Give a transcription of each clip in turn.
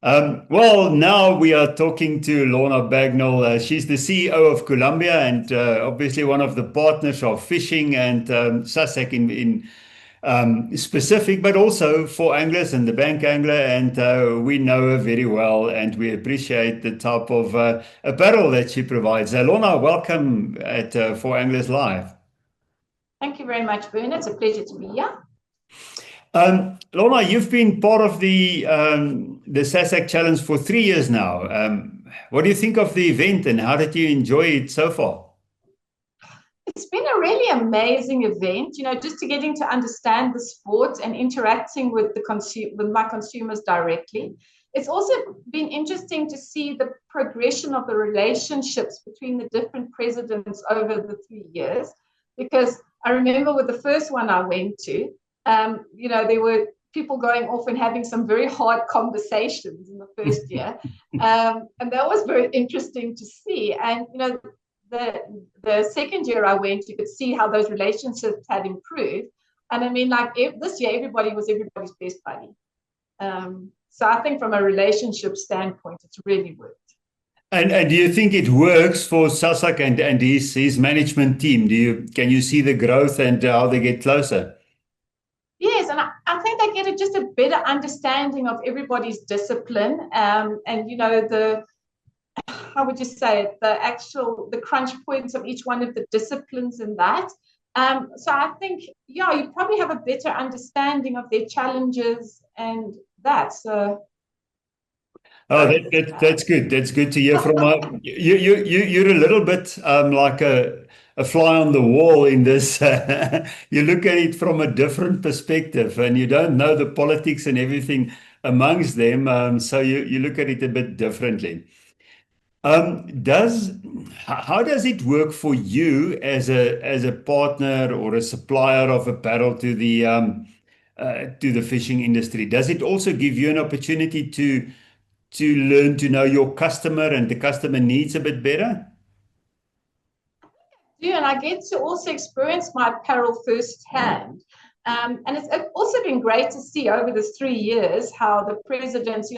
Well, now we are talking to Launa Bagnall. She's the CEO of Colombia and obviously one of the partners of fishing and SASACC in specific, but also for anglers and the bank angler. And we know her very well and we appreciate the type of apparel that she provides. Launa, welcome at For Anglers Live. Thank you very much, Bernard. It's a pleasure to be here. Launa, you've been part of the SASACC Challenge for 3 years now. What do you think of the event and how did you enjoy it so far? It's been a really amazing event, just to getting to understand the sport and interacting with with my consumers directly. It's also been interesting to see the progression of the relationships between the different presidents over the 3 years, because I remember with the first one I went to, there were people going off and having some very hard conversations in the first year. And that was very interesting to see. And, the second year I went, you could see how those relationships had improved. And I mean, like this year, everybody was everybody's best buddy. So I think from a relationship standpoint, it's really worked. And do you think it works for SASACC and his management team? Can you see the growth and how they get closer? Yes, and I think they get just a better understanding of everybody's discipline, and how would you say it, the crunch points of each one of the disciplines in that. So I think, yeah, you probably have a better understanding of their challenges and that. So. Oh, that's good. That's good to hear from you're a little bit like a fly on the wall in this. You look at it from a different perspective, and you don't know the politics and everything amongst them. So you look at it a bit differently. How does it work for you as a partner or a supplier of apparel to the fishing industry? Does it also give you an opportunity to learn to know your customer and the customer needs a bit better? Yeah, and I get to also experience my apparel firsthand. And it's also been great to see over this 3 years how the presidents,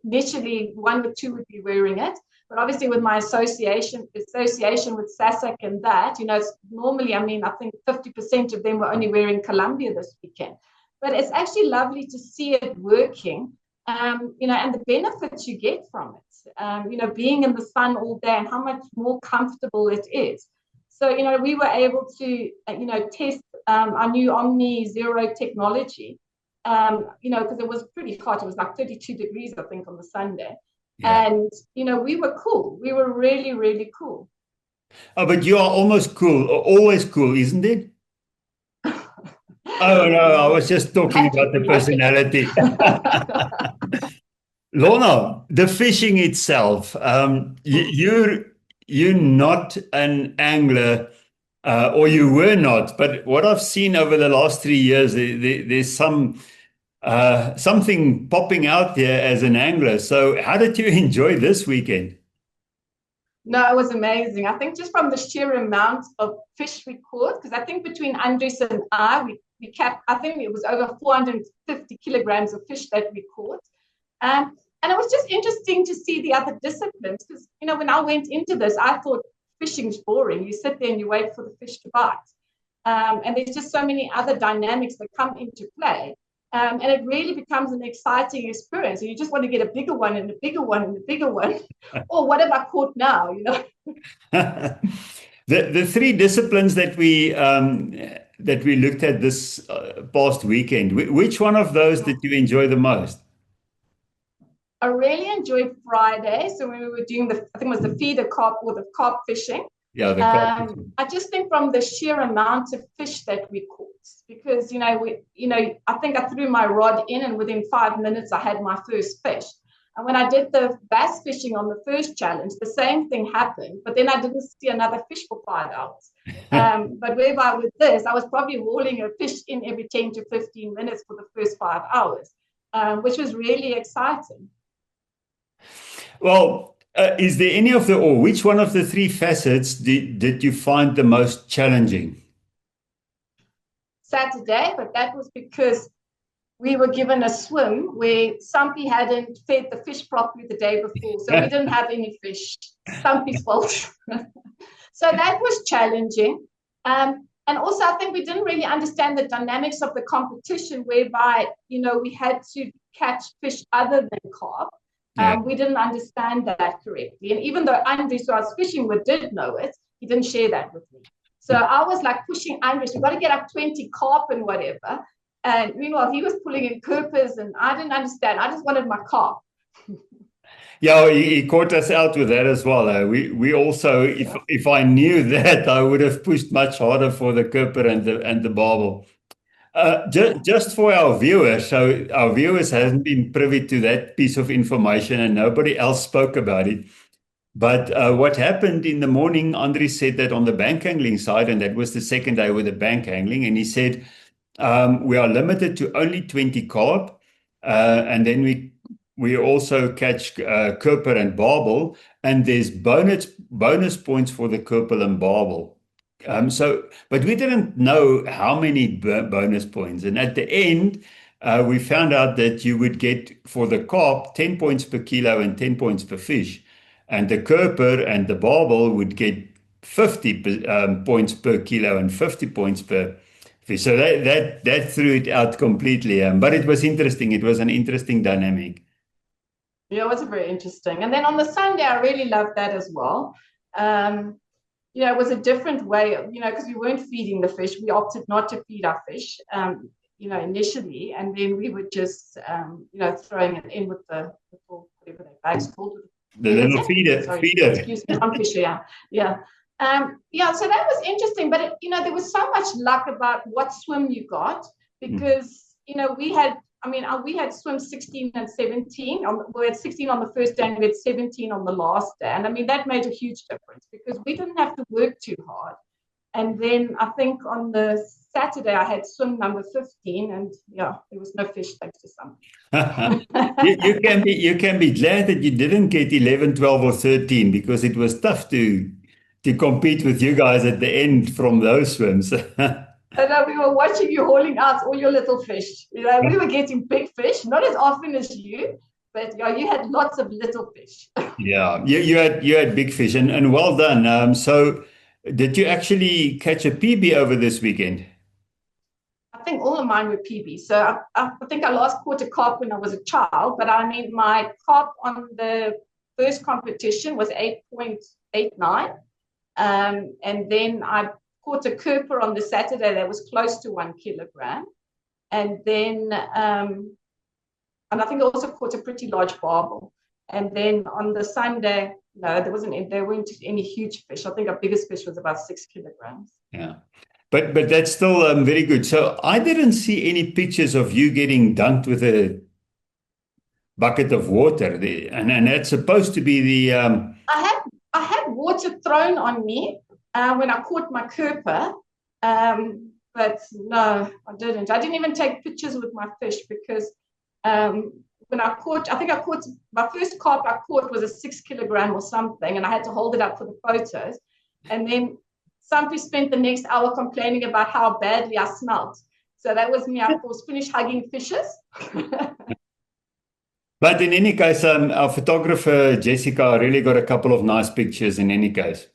initially 1 or 2 would be wearing it. But obviously with my association with SASACC and that, it's normally, I think 50% of them were only wearing Colombia this weekend. But it's actually lovely to see it working. And the benefits you get from it, being in the sun all day and how much more comfortable it is. So, we were able to, test our new Omni Zero technology, because it was pretty hot. It was like 32 degrees, I think, on the Sunday. Yeah. And, we were cool. We were really, really cool. Oh, but you are almost cool, always cool, isn't it? Oh, no, I was just talking about the personality. Launa, the fishing itself, you're not an angler, or you were not, but what I've seen over the last 3 years, there's something popping out there as an angler. So how did you enjoy this weekend? No, it was amazing. I think just from the sheer amount of fish we caught, because I think between Andres and we kept, I think it was over 450 kilograms of fish that we caught. And it was just interesting to see the other disciplines, because, when I went into this, I thought fishing's boring. You sit there and you wait for the fish to bite. And there's just so many other dynamics that come into play. And it really becomes an exciting experience. And you just want to get a bigger one and a bigger one and a bigger one. Or what have I caught now, The 3 disciplines that we looked at this past weekend, which one of those did you enjoy the most? I really enjoyed Friday. So we were doing I think it was the feeder carp or the carp fishing. Yeah, the carp fishing. I just think from the sheer amount of fish that we caught, because, I think I threw my rod in and within 5 minutes I had my first fish. And when I did the bass fishing on the first challenge, the same thing happened, but then I didn't see another fish for 5 hours. But whereby with this, I was probably hauling a fish in every 10 to 15 minutes for the first 5 hours, which was really exciting. Well, is there any of or which one of the 3 facets did you find the most challenging? Saturday, but that was because we were given a swim where Stumpy hadn't fed the fish properly the day before. So we didn't have any fish. Stumpy's fault. So that was challenging. And also, I think we didn't really understand the dynamics of the competition, whereby, we had to catch fish other than carp. We didn't understand that correctly. And even though Andries, who I was fishing with, did know it, he didn't share that with me. So I was like pushing Andries, we've got to get up 20 carp and whatever. And meanwhile, he was pulling in Coopers, and I didn't understand. I just wanted my carp. Yeah, he caught us out with that as well. We also, if I knew that, I would have pushed much harder for the Cooper and the barbel. Just for our viewers, so our viewers hasn't been privy to that piece of information, and nobody else spoke about it. But what happened in the morning, Andre said that on the bank angling side, and that was the second day with the bank angling, and he said, we are limited to only 20 carp, and then we also catch Cooper and barbel, and there's bonus points for the Cooper and barbel. But we didn't know how many bonus points, and at the end, we found out that you would get for the carp 10 points per kilo and 10 points per fish, and the Cooper and the barbel would get 50 points per kilo and 50 points per fish. So that threw it out completely. But it was interesting. It was an interesting dynamic. Yeah, it was very interesting. And then on the Sunday, I really loved that as well. It was a different way of, because we weren't feeding the fish. We opted not to feed our fish, initially. And then we were just, throwing it in with the little, whatever that bag's called. The little feeder. Excuse me, I'm fisher, yeah. So that was interesting. But, there was so much luck about what swim you got because, we had swim 16 and 17. We had 16 on the first day and we had 17 on the last day. And that made a huge difference because we didn't have to work too hard. And then I think on the Saturday I had swim number 15 and there was no fish thanks to some. you can be glad that you didn't get 11, 12 or 13 because it was tough to compete with you guys at the end from those swims. And we were watching you hauling out all your little fish. We were getting big fish, not as often as you, but you had lots of little fish. Yeah, you had big fish, and well done. So, did you actually catch a PB over this weekend? I think all of mine were PB. So I think I last caught a carp when I was a child, but my carp on the first competition was 8.89, and then I caught a Cooper on the Saturday that was close to 1 kilogram. And then, and I think I also caught a pretty large barbel. And then on the Sunday, no, there weren't any huge fish. I think our biggest fish was about 6 kilograms. Yeah. But that's still very good. So I didn't see any pictures of you getting dunked with a bucket of water. And that's supposed to be the... I had water thrown on me when I caught my Cooper, but no, I didn't. I didn't even take pictures with my fish because when I caught my first carp I caught was a 6 kilogram or something, and I had to hold it up for the photos. And then somebody spent the next hour complaining about how badly I smelled. So that was me. I was finished hugging fishes. But in any case, our photographer Jessica really got a couple of nice pictures in any case.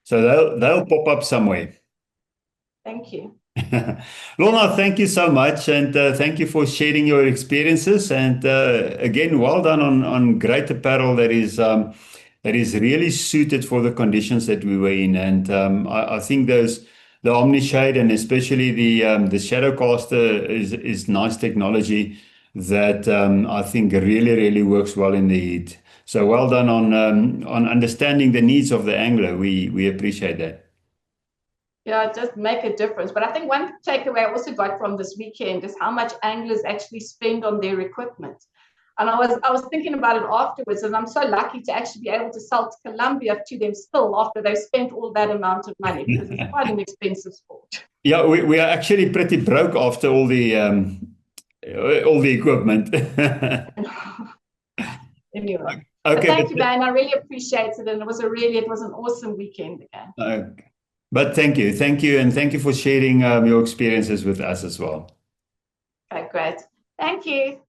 So they'll pop up somewhere. Thank you. Launa, thank you so much, and thank you for sharing your experiences. And again, well done on great apparel that is really suited for the conditions that we were in. And I think the Omni-Shade and especially the Shadowcaster is nice technology that I think really, really works well in the heat. So well done on understanding the needs of the angler. We appreciate that. Yeah, it does make a difference. But I think one takeaway I also got from this weekend is how much anglers actually spend on their equipment. And I was thinking about it afterwards, and I'm so lucky to actually be able to sell to Colombia to them still after they've spent all that amount of money, because it's quite an expensive sport. Yeah, we are actually pretty broke after all the equipment. Anyway. Okay, thank you, Dan. I really appreciate it, and it was an awesome weekend again. But thank you, and thank you for sharing your experiences with us as well. Okay, great. Thank you.